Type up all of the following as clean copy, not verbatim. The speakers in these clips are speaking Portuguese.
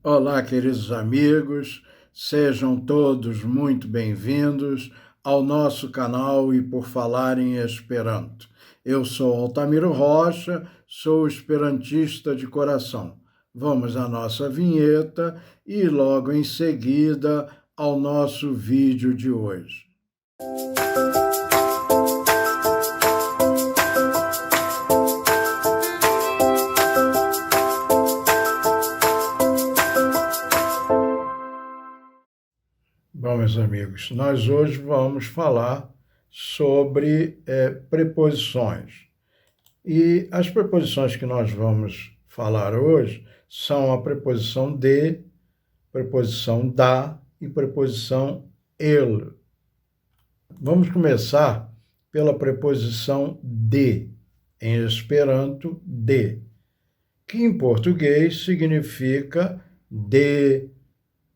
Olá, queridos amigos, sejam todos muito bem-vindos ao nosso canal E por Falar em Esperanto. Eu sou Altamiro Rocha, sou esperantista de coração. Vamos à nossa vinheta e logo em seguida ao nosso vídeo de hoje. Bom, meus amigos, nós hoje vamos falar sobre preposições. E as preposições que nós vamos falar hoje são a preposição de, preposição da e preposição ele. Vamos começar pela preposição de, em Esperanto, de, que em português significa de,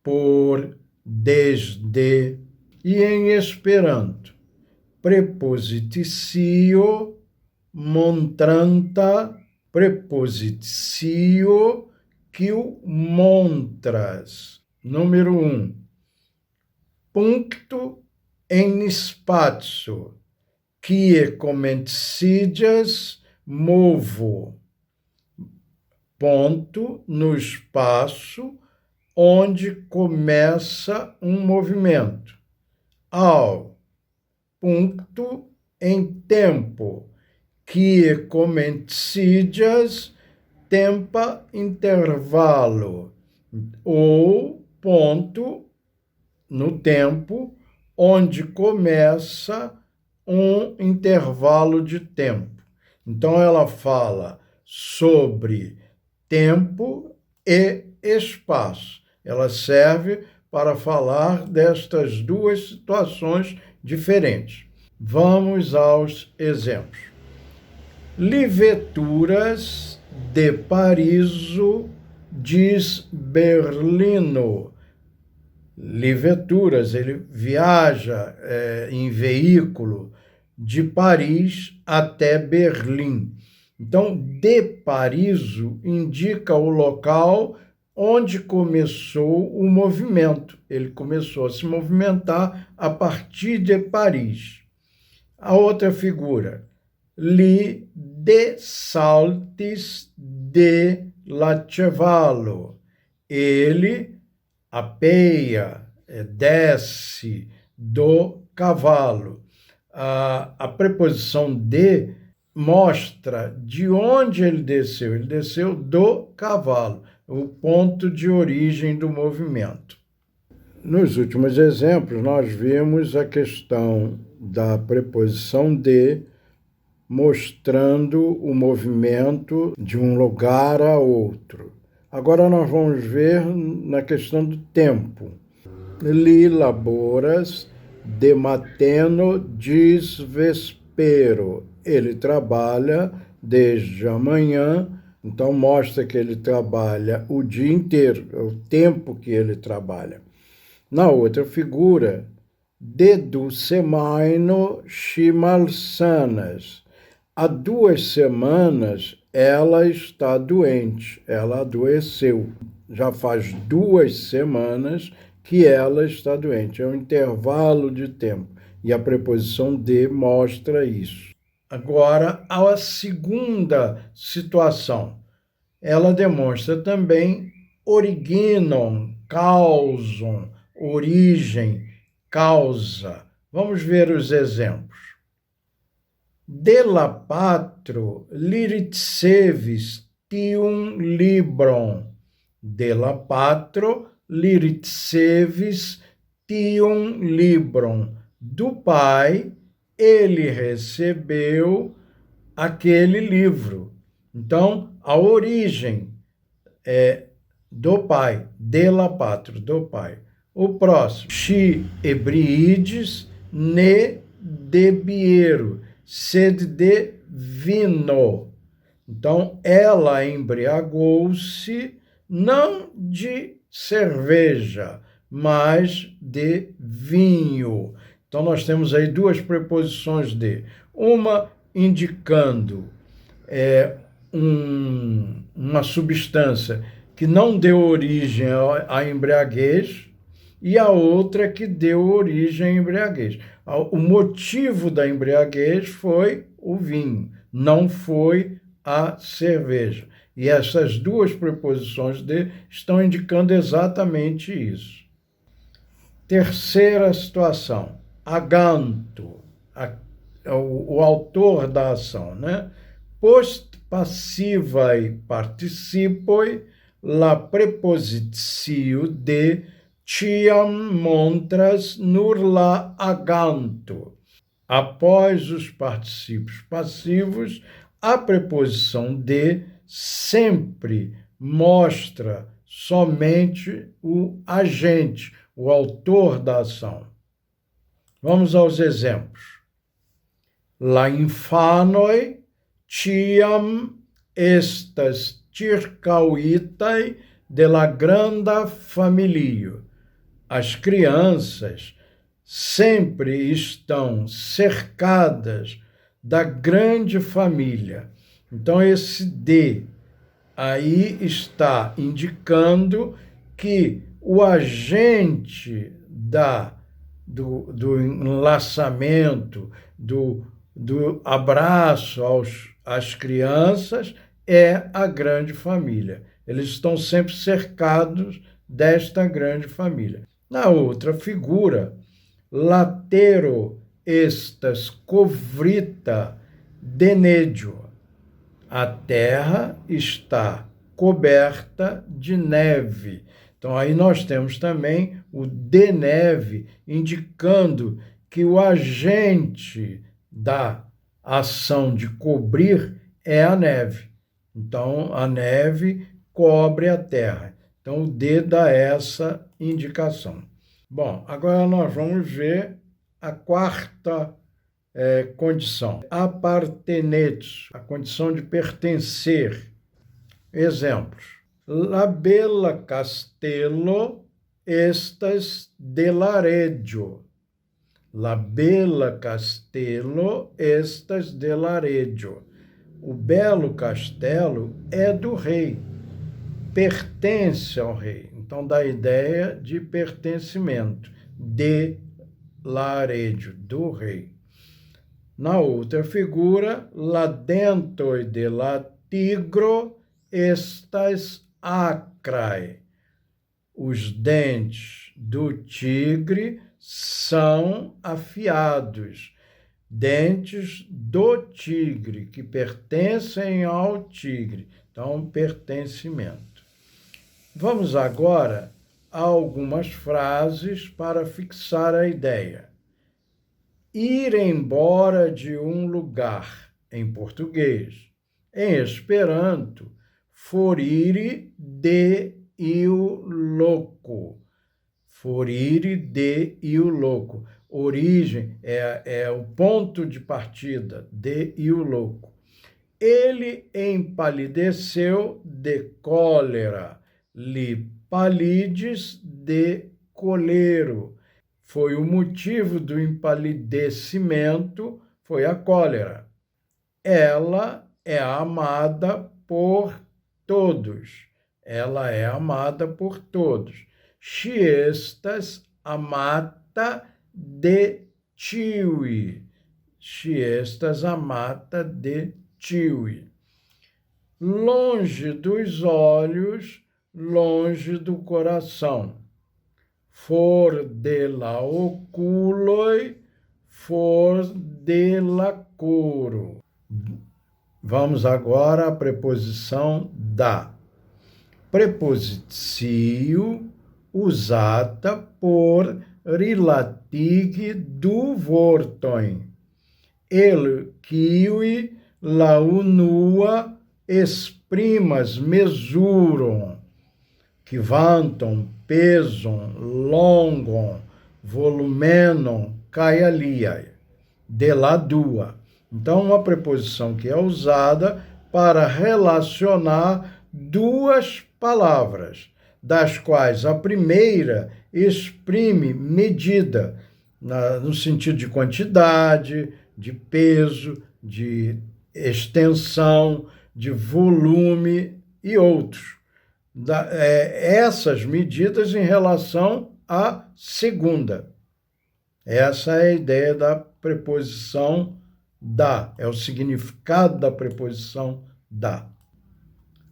por, desde, e em Esperanto, prepositio montranta, prepositio quiu montras. Número 1. Puncto en spatio, quie comencidias movo. Ponto no espaço onde começa um movimento. Ao ponto em tempo, quie comencidias tempa intervalo, ou ponto no tempo onde começa um intervalo de tempo. Então, ela fala sobre tempo e espaço. Ela serve para falar destas duas situações diferentes. Vamos aos exemplos. Liveturas de Pariso dis Berlino. Liveturas, ele viaja em veículo de Paris até Berlim. Então, de Pariso indica o local onde começou o movimento. Ele começou a se movimentar a partir de Paris. A outra figura, li de saltis de Lacevallo. Ele apeia, desce do cavalo. A preposição de mostra de onde ele desceu. Ele desceu do cavalo, o ponto de origem do movimento. Nos últimos exemplos, nós vimos a questão da preposição de, mostrando o movimento de um lugar a outro. Agora nós vamos ver na questão do tempo. Li laboras de mateno dis vespero. Ele trabalha desde amanhã, então mostra que ele trabalha o dia inteiro, é o tempo que ele trabalha. Na outra figura, de 2 semaino și malsanas. Há 2 semanas ela está doente, ela adoeceu. Já faz 2 semanas que ela está doente, é um intervalo de tempo. E a preposição de mostra isso. Agora, a segunda situação, ela demonstra também originum, causam, origem, causa. Vamos ver os exemplos. De la patro li ricevis tium libron. De la patro li ricevis tium libron. Do pai, ele recebeu aquele livro. Então, a origem é do pai, de la patro, do pai. O próximo, chi ebriides ne debiero, sed de vino. Então, ela embriagou-se não de cerveja, mas de vinho. Então, nós temos aí 2 preposições de. Uma indicando uma substância que não deu origem à embriaguez, e a outra que deu origem à embriaguez. O motivo da embriaguez foi o vinho, não foi a cerveja. E essas duas preposições de estão indicando exatamente isso. Terceira situação, aganto, o autor da ação, né? Post passivae participoi la prepositio de ciam montras nur la aganto. Após os particípios passivos, a preposição de sempre mostra somente o agente, o autor da ação. Vamos aos exemplos. La infanoi ciam estas circauitai de la granda familio. As crianças sempre estão cercadas da grande família. Então, esse de aí está indicando que o agente do enlaçamento, do abraço às crianças é a grande família. Eles estão sempre cercados desta grande família. Na outra figura, latero estas covrita de nedio. A terra está coberta de neve. Então, aí nós temos também o de neve, indicando que o agente da ação de cobrir é a neve. Então, a neve cobre a terra. Então, o de dá essa indicação. Bom, agora nós vamos ver a quarta condição. Apartenetis, a condição de pertencer. Exemplos. La bella castello estas de la regio. La bella castello estas de la regio. O belo castelo é do rei, pertence ao rei. Então, dá a ideia de pertencimento, de la regio, do rei. Na outra figura, la dentoi de la tigro estas acrae. Os dentes do tigre são afiados. Dentes do tigre, que pertencem ao tigre. Então, pertencimento. Vamos agora a algumas frases para fixar a ideia. Ir embora de um lugar, em português. Em esperanto, foriri de iu loco. Foriri de iu loco. Origem é o ponto de partida, de iu loco. Ele empalideceu de cólera, li palides de colero. Foi o motivo do empalidecimento, foi a cólera. Ela é amada por todos. Ela é amada por todos. Si estas amata de tiui. Si estas amata de tiui. Longe dos olhos, longe do coração. For de la oculoi, for de la coro. Vamos agora à preposição da. Prepositio usata por rilatig du vortoin. El kiui la unua exprimas mesuron, que vantam, pesam, longam, volumenon, cae aliae, de la dua. Então, uma preposição que é usada para relacionar duas palavras, das quais a primeira exprime medida, no sentido de quantidade, de peso, de extensão, de volume e outros. essas medidas em relação à segunda. Essa é a ideia da preposição da, é o significado da preposição da.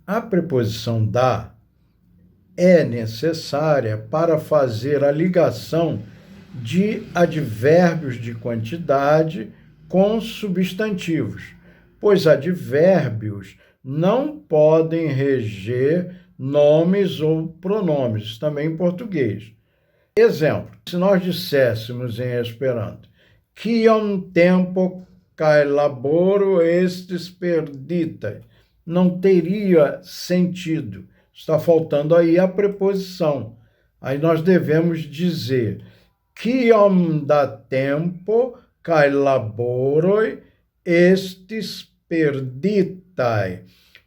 A preposição da é necessária para fazer a ligação de advérbios de quantidade com substantivos, pois advérbios não podem reger nomes ou pronomes, também em português. Exemplo, se nós disséssemos em Esperanto, kiom tempo kaj laboro estis perdita, não teria sentido. Está faltando aí a preposição. Aí nós devemos dizer kiom da tempo kaj laboroj estis perditaj,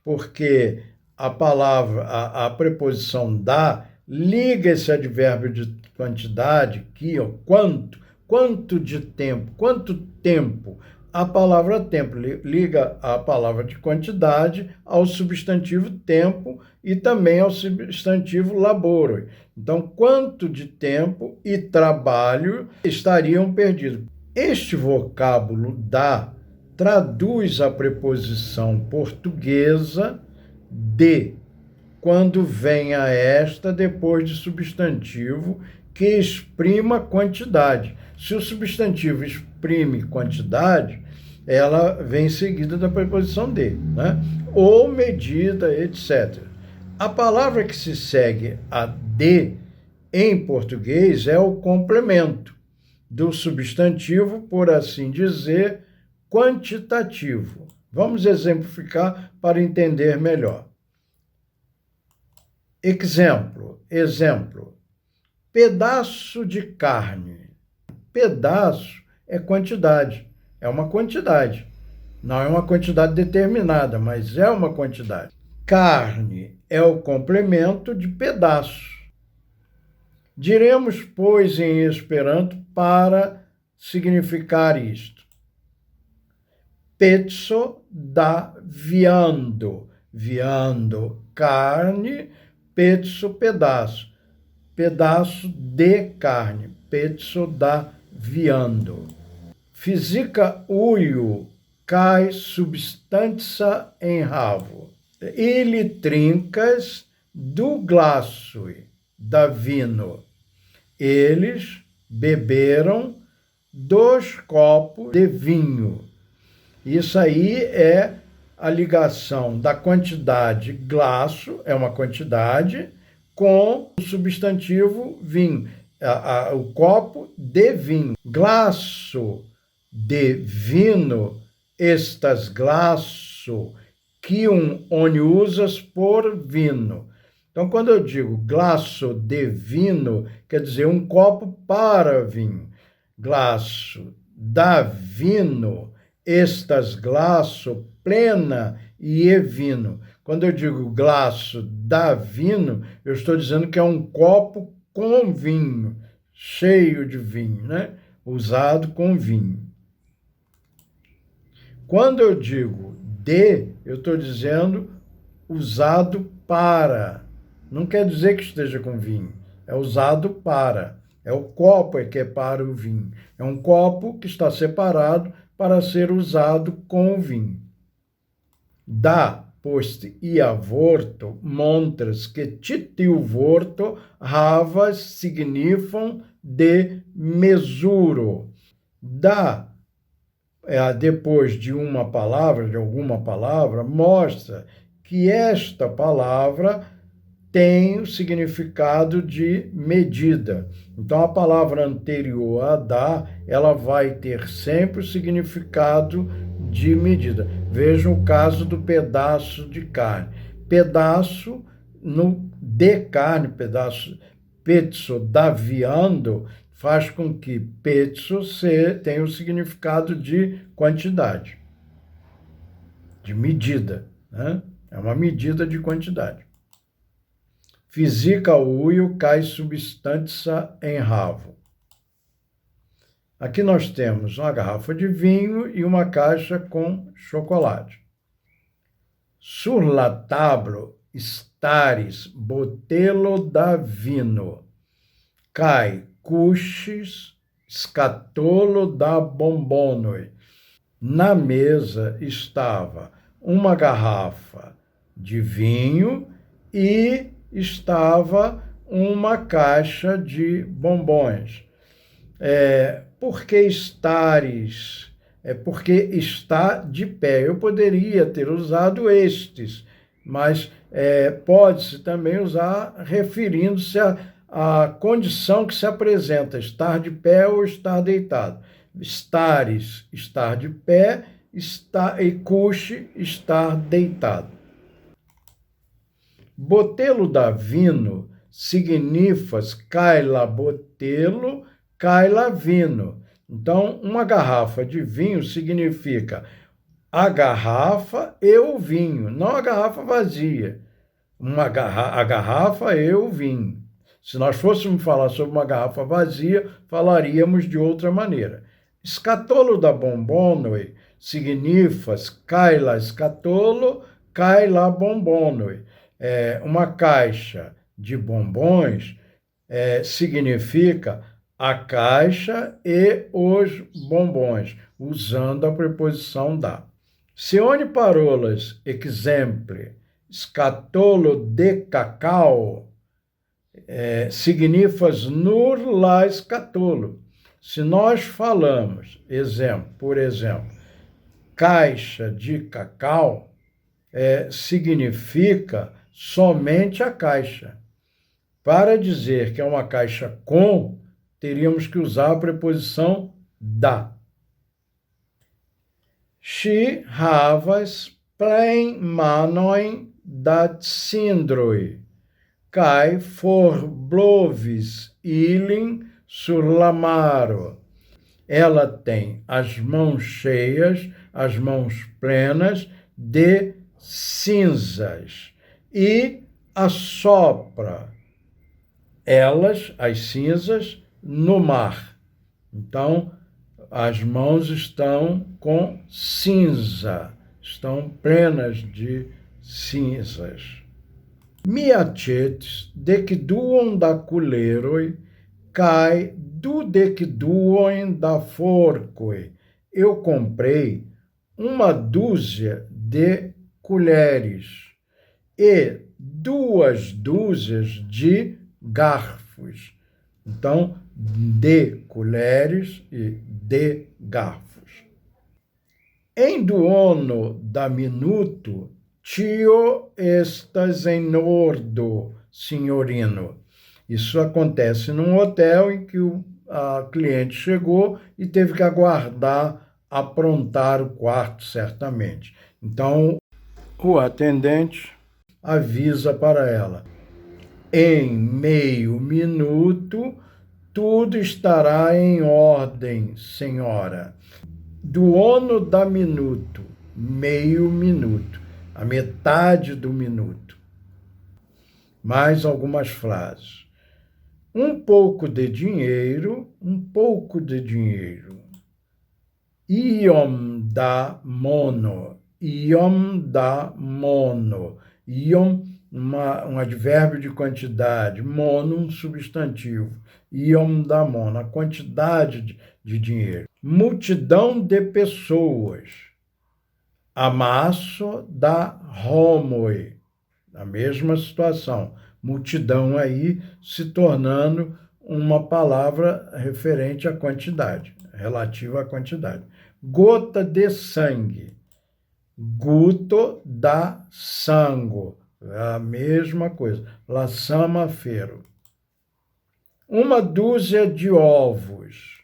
porque a preposição da liga esse advérbio de quantidade, que quanto de tempo, quanto tempo. A palavra tempo liga a palavra de quantidade ao substantivo tempo e também ao substantivo laboro. Então, quanto de tempo e trabalho estariam perdidos. Este vocábulo da traduz a preposição portuguesa de, quando vem a esta depois de substantivo que exprima quantidade. Se o substantivo exprime quantidade, ela vem seguida da preposição de, né? Ou medida, etc. A palavra que se segue a de em português é o complemento do substantivo, por assim dizer, quantitativo. Vamos exemplificar para entender melhor. Exemplo, pedaço de carne. Pedaço é quantidade, é uma quantidade. Não é uma quantidade determinada, mas é uma quantidade. Carne é o complemento de pedaço. Diremos, pois, em Esperanto para significar isto. Pezzo da viando. Viando, carne, pezzo, pedaço. Pedaço de carne. Pezzo da viando. Fisica uio kai substantia em ravo. Ili trincas do glassui, da vino. Eles beberam 2 copos de vinho. Isso aí é a ligação da quantidade glasso, é uma quantidade, com o substantivo vinho. O copo de vinho. Glasso de vino, estas glasso, quium oni usas por vino. Então, quando eu digo glasso de vino, quer dizer um copo para vinho. Glasso da vino, estas glasso plena e vino. Quando eu digo glasso da vino, eu estou dizendo que é um copo com vinho, cheio de vinho, né? Usado com vinho. Quando eu digo de, eu estou dizendo usado para. Não quer dizer que esteja com vinho. É usado para. É o copo que é para o vinho. É um copo que está separado para ser usado com o vinho. Da post ia vorto montras que titiu vorto havas signifam de mesuro. Da depois de uma palavra, de alguma palavra, mostra que esta palavra tem o significado de medida. Então, a palavra anterior a da, ela vai ter sempre o significado de medida. Vejam o caso do pedaço de carne. Pedaço de carne, pedaço, pezzo da viando, faz com que pezzo tenha o significado de quantidade, de medida, né? É uma medida de quantidade. Fisica uio kai substantia em ravo. Aqui nós temos uma garrafa de vinho e uma caixa com chocolate. Sur la table estares, botelo da vino, kai cuxis, scatolo da bombonoi. Na mesa estava uma garrafa de vinho e estava uma caixa de bombons. Por que estares? É porque está de pé. Eu poderia ter usado estes, mas pode-se também usar referindo-se à condição que se apresenta, estar de pé ou estar deitado. Estares, estar de pé, e cuxe, estar deitado. Botelo da vino significa caila botelo, caila vino. Então, uma garrafa de vinho significa a garrafa e o vinho, não a garrafa vazia. A garrafa e o vinho. Se nós fôssemos falar sobre uma garrafa vazia, falaríamos de outra maneira. Scatolo da bombonoi significa caila scatolo, caila bombonoi. Uma caixa de bombons significa a caixa e os bombons, usando a preposição da. Seone parolas, exemple, scatolo de cacau, significa nur la scatolo. Se nós falamos, por exemplo, caixa de cacau, significa somente a caixa. Para dizer que é uma caixa com, teríamos que usar a preposição da. She havas plein manoin dat cindroi, kai forblovis ilin sur la maro. Ela tem as mãos cheias, as mãos plenas de cinzas e assopra elas, as cinzas, no mar. Então, as mãos estão com cinza, estão plenas de cinzas. Miacetes decduon da culeroi, cai dudecduon da forcoi. Eu comprei uma dúzia de colheres e 2 dúzias de garfos. Então, de colheres e de garfos. Em duono da minuto, tio estas em ordo, signorino. Isso acontece num hotel em que a cliente chegou e teve que aguardar aprontar o quarto, certamente. Então, o atendente avisa para ela: em meio minuto, tudo estará em ordem, senhora. Duono da minuto, meio minuto, a metade do minuto. Mais algumas frases. Um pouco de dinheiro, Iom da mono, Iom, um advérbio de quantidade, mono, um substantivo. Iom da mono, a quantidade de dinheiro. Multidão de pessoas. Amasso da homoi, a mesma situação. Multidão aí se tornando uma palavra referente à quantidade, relativa à quantidade. Gota de sangue. Guto da sango, a mesma coisa. La sama fero. Uma dúzia de ovos.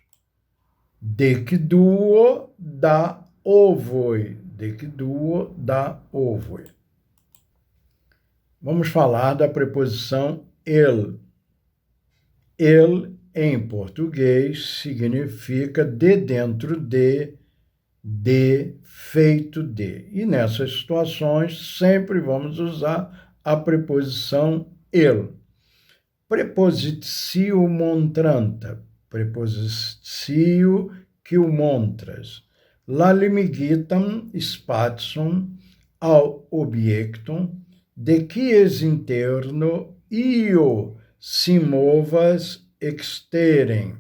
Decduo da ovoi. Vamos falar da preposição el. El, em português, significa de dentro de feito de. E nessas situações, sempre vamos usar a preposição el. Prepositio montranta, prepositio que o montras. La limigitam spatium ao objectum de quies interno io si movas exterem.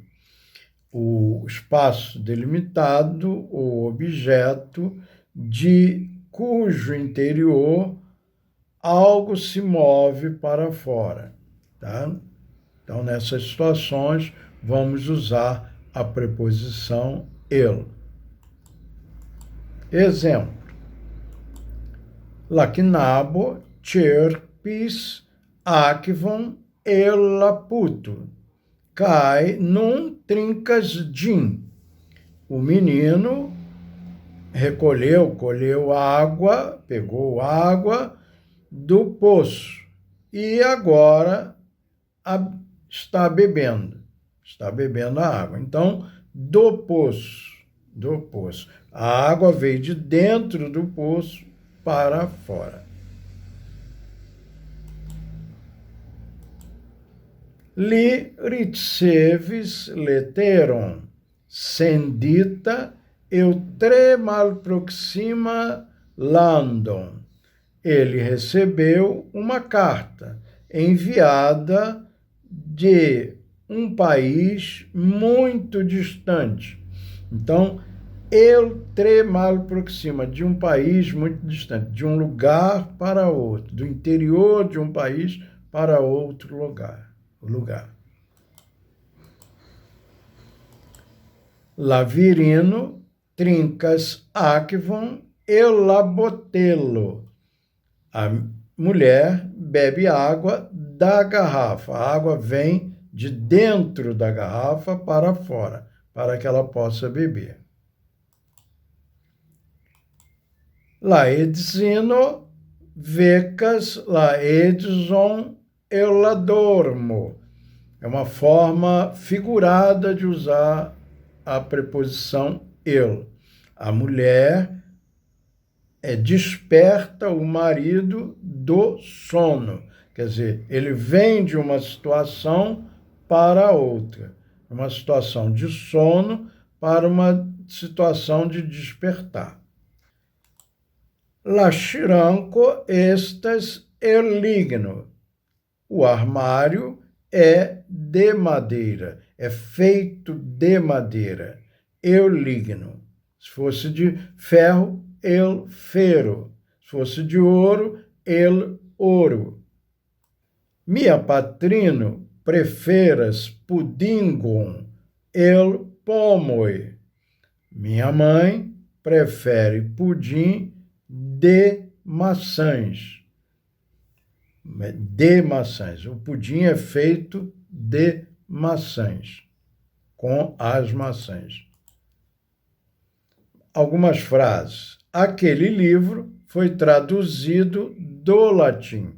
O espaço delimitado, o objeto de cujo interior algo se move para fora, tá? Então, nessas situações, vamos usar a preposição el. Exemplo. La knabo ĉerpis akvon el la puto, kaj nun trinkas ĝin. O menino colheu água, pegou água do poço e agora está bebendo a água. Então, do poço. A água veio de dentro do poço para fora. Li ricevis leteron, sendita eu tre malproxima landon. Ele recebeu uma carta enviada de um país muito distante. Então, eu tre malproxima, de um país muito distante, de um lugar para outro, do interior de um país para outro lugar. La virino trincas akvon el la botelo. A mulher bebe água da garrafa. A água vem de dentro da garrafa para fora, para que ela possa beber. La edzino vecas la edzon el la dormo. É uma forma figurada de usar a preposição el. A mulher desperta o marido do sono. Quer dizer, ele vem de uma situação para outra. Uma situação de sono para uma situação de despertar. La ŝranko estas el ligno. O armário é de madeira, é feito de madeira. El ligno. Se fosse de ferro, el ferro. Se fosse de ouro, el ouro. Mia patrino preferas pudingon el pomoi. Minha mãe prefere pudim de maçãs. De maçãs. O pudim é feito de maçãs, com as maçãs. Algumas frases. Aquele livro foi traduzido do latim.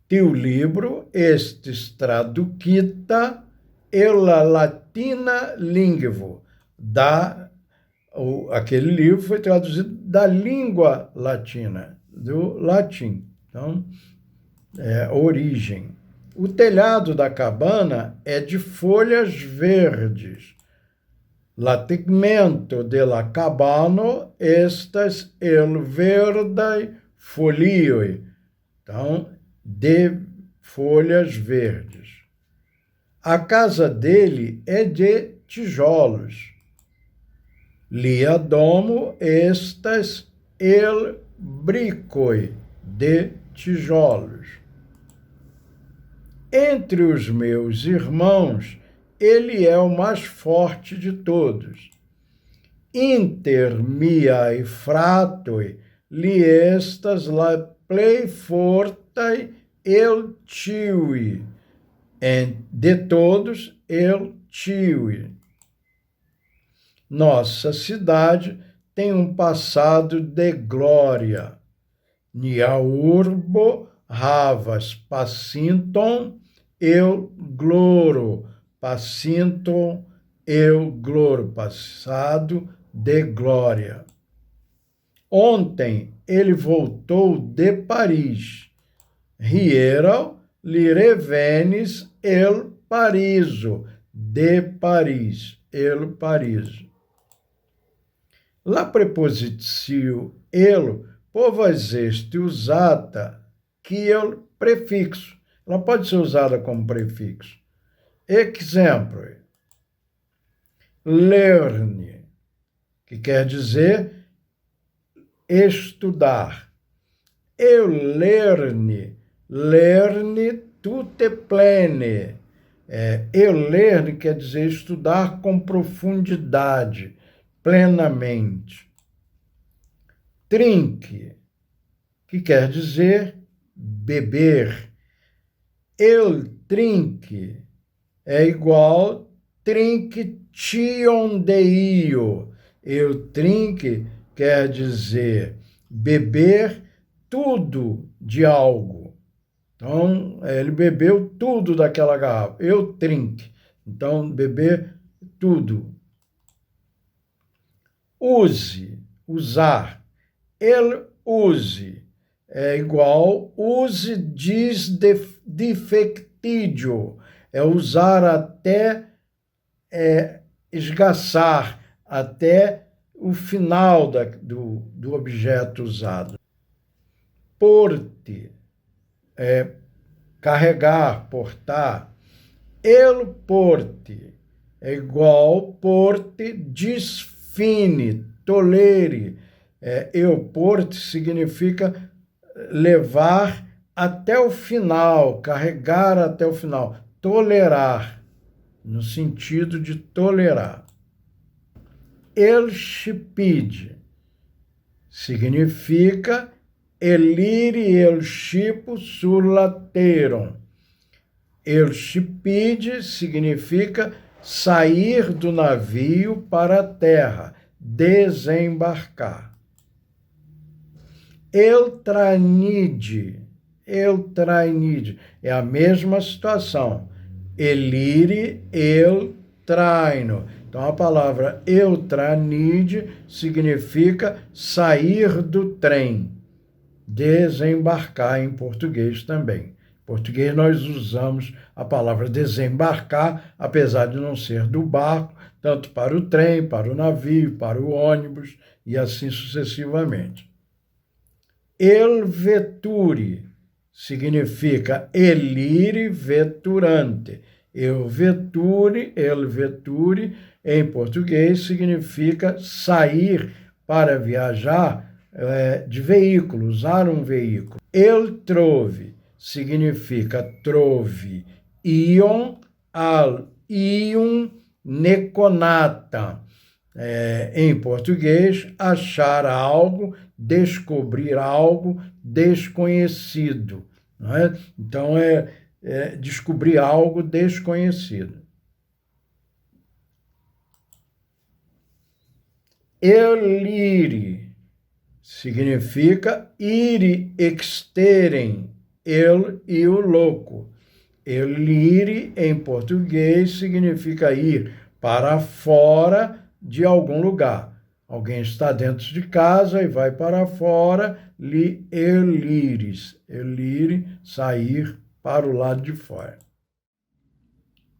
Tiu libro estis traducita el la latina lingvo. Aquele livro foi traduzido da língua latina, do latim. Então, origem. O telhado da cabana é de folhas verdes. La tegmento de la cabano estas el verdaj folioj. Então, de folhas verdes. A casa dele é de tijolos. Lia domo estas el bricoj, de tijolos. Entre os meus irmãos, ele é o mais forte de todos. Inter miaj fratoj li estas la plej fortaj el ĉiuj. De todos, el ĉiuj. Nossa cidade tem um passado de glória. Nia urbo havas pasinton el gloro. Pasinton el gloro. Passado de glória. Ontem ele voltou de Paris. Hieraŭ li revenis el Parizo. De Paris. El Parizo. La preposicio el povas este usata que é o prefixo. Ela pode ser usada como prefixo. Exemplo, learn, que quer dizer estudar. Eu learn tutte plene. Eu learn quer dizer estudar com profundidade, plenamente. Drink, que quer dizer beber. Eu drink é igual drink tion de io. Eu drink quer dizer beber tudo de algo. Então, ele bebeu tudo daquela garrafa. Eu drink. Então, beber tudo. Use, usar. Ele use é igual use disdefectidio. É usar até esgaçar, até o final do objeto usado. Porte, carregar, portar. El porte é igual porte disfine, tolere. Eu porte significa levar até o final, carregar até o final. Tolerar, no sentido de tolerar. El scipide significa elire el scipo sulla teron. El scipide significa sair do navio para a terra, desembarcar. Eltranide é a mesma situação. Elire, el traino. Então, a palavra eltranide significa sair do trem, desembarcar em português também. Em português, nós usamos a palavra desembarcar, apesar de não ser do barco, tanto para o trem, para o navio, para o ônibus e assim sucessivamente. El vetture significa elire veturante. El vetture, em português, significa sair para viajar de veículo, usar um veículo. El trove significa trove ion al ium neconata. Em português, achar algo, descobrir algo desconhecido. Não é? Então, descobrir algo desconhecido. Elire significa ir exterem, el e o louco. Elire, em português, significa ir para fora de algum lugar. Alguém está dentro de casa e vai para fora, elires. Elire, sair para o lado de fora.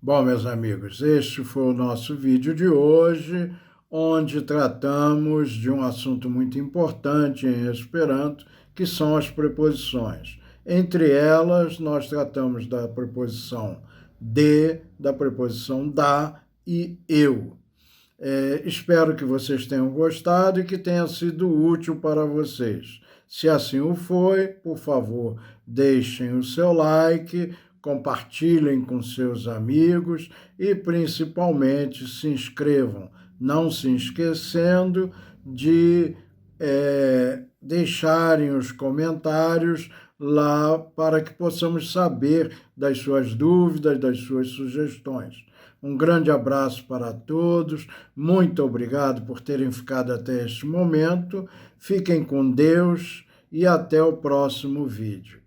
Bom, meus amigos, este foi o nosso vídeo de hoje, onde tratamos de um assunto muito importante em Esperanto, que são as preposições. Entre elas, nós tratamos da preposição de, da preposição da e eu. Espero que vocês tenham gostado e que tenha sido útil para vocês. Se assim o foi, por favor, deixem o seu like, compartilhem com seus amigos e, principalmente, se inscrevam, não se esquecendo de deixarem os comentários lá para que possamos saber das suas dúvidas, das suas sugestões. Um grande abraço para todos, muito obrigado por terem ficado até este momento, fiquem com Deus e até o próximo vídeo.